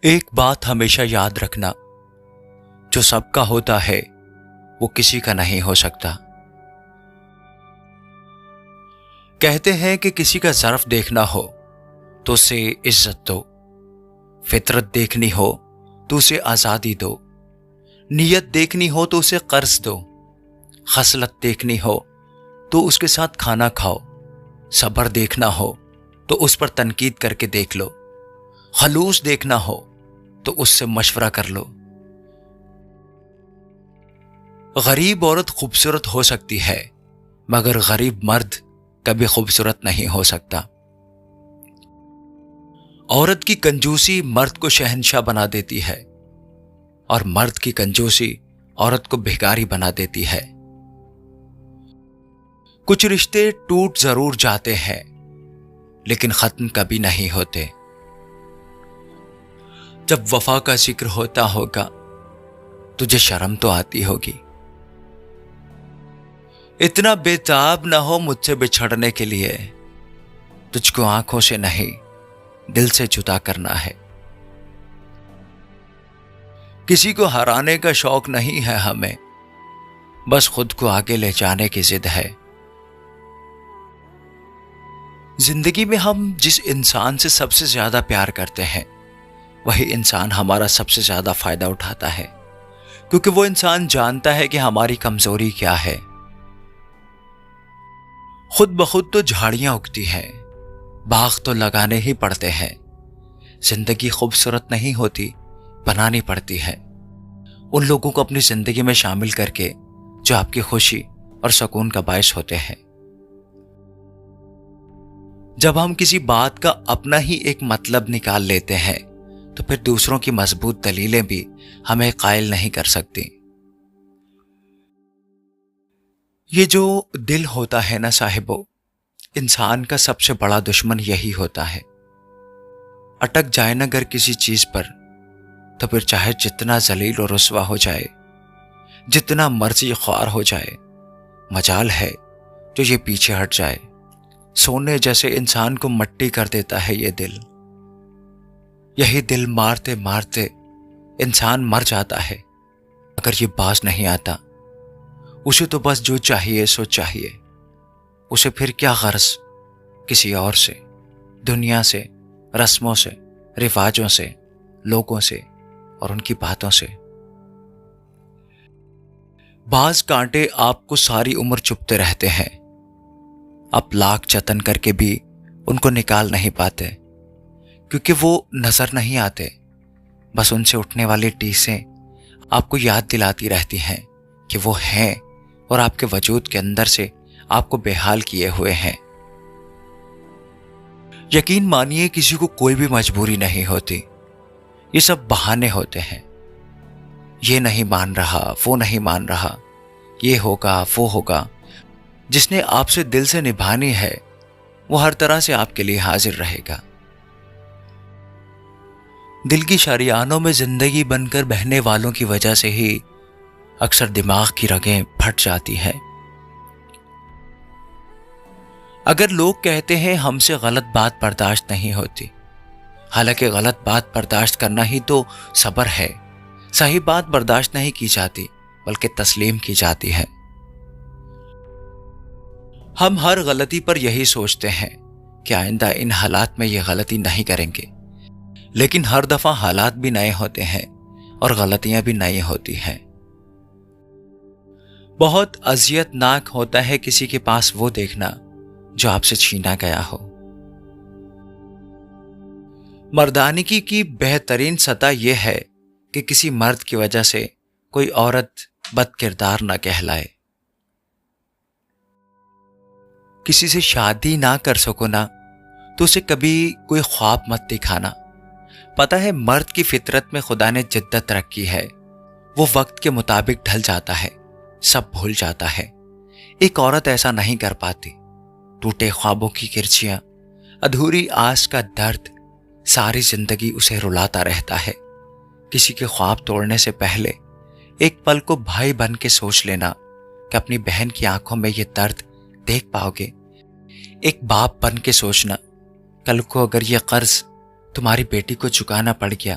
ایک بات ہمیشہ یاد رکھنا، جو سب کا ہوتا ہے وہ کسی کا نہیں ہو سکتا۔ کہتے ہیں کہ کسی کا ظرف دیکھنا ہو تو اسے عزت دو، فطرت دیکھنی ہو تو اسے آزادی دو، نیت دیکھنی ہو تو اسے قرض دو، خصلت دیکھنی ہو تو اس کے ساتھ کھانا کھاؤ، صبر دیکھنا ہو تو اس پر تنقید کر کے دیکھ لو، خلوص دیکھنا ہو تو اس سے مشورہ کر لو۔ غریب عورت خوبصورت ہو سکتی ہے مگر غریب مرد کبھی خوبصورت نہیں ہو سکتا۔ عورت کی کنجوسی مرد کو شہنشاہ بنا دیتی ہے اور مرد کی کنجوسی عورت کو بھکاری بنا دیتی ہے۔ کچھ رشتے ٹوٹ ضرور جاتے ہیں لیکن ختم کبھی نہیں ہوتے۔ جب وفا کا ذکر ہوتا ہوگا تجھے شرم تو آتی ہوگی۔ اتنا بے تاب نہ ہو مجھ سے بچھڑنے کے لیے، تجھ کو آنکھوں سے نہیں دل سے جدا کرنا ہے۔ کسی کو ہرانے کا شوق نہیں ہے ہمیں، بس خود کو آگے لے جانے کی ضد ہے۔ زندگی میں ہم جس انسان سے سب سے زیادہ پیار کرتے ہیں وہی انسان ہمارا سب سے زیادہ فائدہ اٹھاتا ہے، کیونکہ وہ انسان جانتا ہے کہ ہماری کمزوری کیا ہے۔ خود بخود تو جھاڑیاں اگتی ہیں، باغ تو لگانے ہی پڑتے ہیں۔ زندگی خوبصورت نہیں ہوتی، بنانی پڑتی ہے۔ ان لوگوں کو اپنی زندگی میں شامل کر کے جو آپ کی خوشی اور سکون کا باعث ہوتے ہیں۔ جب ہم کسی بات کا اپنا ہی ایک مطلب نکال لیتے ہیں تو پھر دوسروں کی مضبوط دلیلیں بھی ہمیں قائل نہیں کر سکتی۔ یہ جو دل ہوتا ہے نا صاحبو، انسان کا سب سے بڑا دشمن یہی ہوتا ہے۔ اٹک جائے نا اگر کسی چیز پر تو پھر چاہے جتنا ذلیل و رسوا ہو جائے، جتنا مرضی خوار ہو جائے، مجال ہے جو یہ پیچھے ہٹ جائے۔ سونے جیسے انسان کو مٹی کر دیتا ہے یہ دل۔ یہی دل مارتے مارتے انسان مر جاتا ہے اگر یہ باز نہیں آتا۔ اسے تو بس جو چاہیے سو چاہیے، اسے پھر کیا غرض کسی اور سے، دنیا سے، رسموں سے، رواجوں سے، لوگوں سے اور ان کی باتوں سے۔ بعض کانٹے آپ کو ساری عمر چبھتے رہتے ہیں، آپ لاکھ جتن کر کے بھی ان کو نکال نہیں پاتے، کیونکہ وہ نظر نہیں آتے۔ بس ان سے اٹھنے والی ٹیسیں آپ کو یاد دلاتی رہتی ہیں کہ وہ ہیں اور آپ کے وجود کے اندر سے آپ کو بے حال کیے ہوئے ہیں۔ یقین مانیے کسی کو کوئی بھی مجبوری نہیں ہوتی، یہ سب بہانے ہوتے ہیں۔ یہ نہیں مان رہا، وہ نہیں مان رہا، یہ ہوگا وہ ہوگا۔ جس نے آپ سے دل سے نبھانی ہے وہ ہر طرح سے آپ کے لیے حاضر رہے گا۔ دل کی شریانوں میں زندگی بن کر بہنے والوں کی وجہ سے ہی اکثر دماغ کی رگیں پھٹ جاتی ہیں۔ اگر لوگ کہتے ہیں ہم سے غلط بات برداشت نہیں ہوتی، حالانکہ غلط بات برداشت کرنا ہی تو صبر ہے۔ صحیح بات برداشت نہیں کی جاتی بلکہ تسلیم کی جاتی ہے۔ ہم ہر غلطی پر یہی سوچتے ہیں کہ آئندہ ان حالات میں یہ غلطی نہیں کریں گے، لیکن ہر دفعہ حالات بھی نئے ہوتے ہیں اور غلطیاں بھی نئی ہوتی ہیں۔ بہت اذیت ناک ہوتا ہے کسی کے پاس وہ دیکھنا جو آپ سے چھینا گیا ہو۔ مردانگی کی بہترین سطح یہ ہے کہ کسی مرد کی وجہ سے کوئی عورت بد کردار نہ کہلائے۔ کسی سے شادی نہ کر سکو نا تو اسے کبھی کوئی خواب مت دکھانا۔ پتہ ہے مرد کی فطرت میں خدا نے جدت رکھی ہے، وہ وقت کے مطابق ڈھل جاتا ہے، سب بھول جاتا ہے۔ ایک عورت ایسا نہیں کر پاتی۔ ٹوٹے خوابوں کی کرچیاں، ادھوری آس کا درد ساری زندگی اسے رلاتا رہتا ہے۔ کسی کے خواب توڑنے سے پہلے ایک پل کو بھائی بن کے سوچ لینا کہ اپنی بہن کی آنکھوں میں یہ درد دیکھ پاؤ گے۔ ایک باپ بن کے سوچنا کل کو اگر یہ قرض تمہاری بیٹی کو چکانا پڑ گیا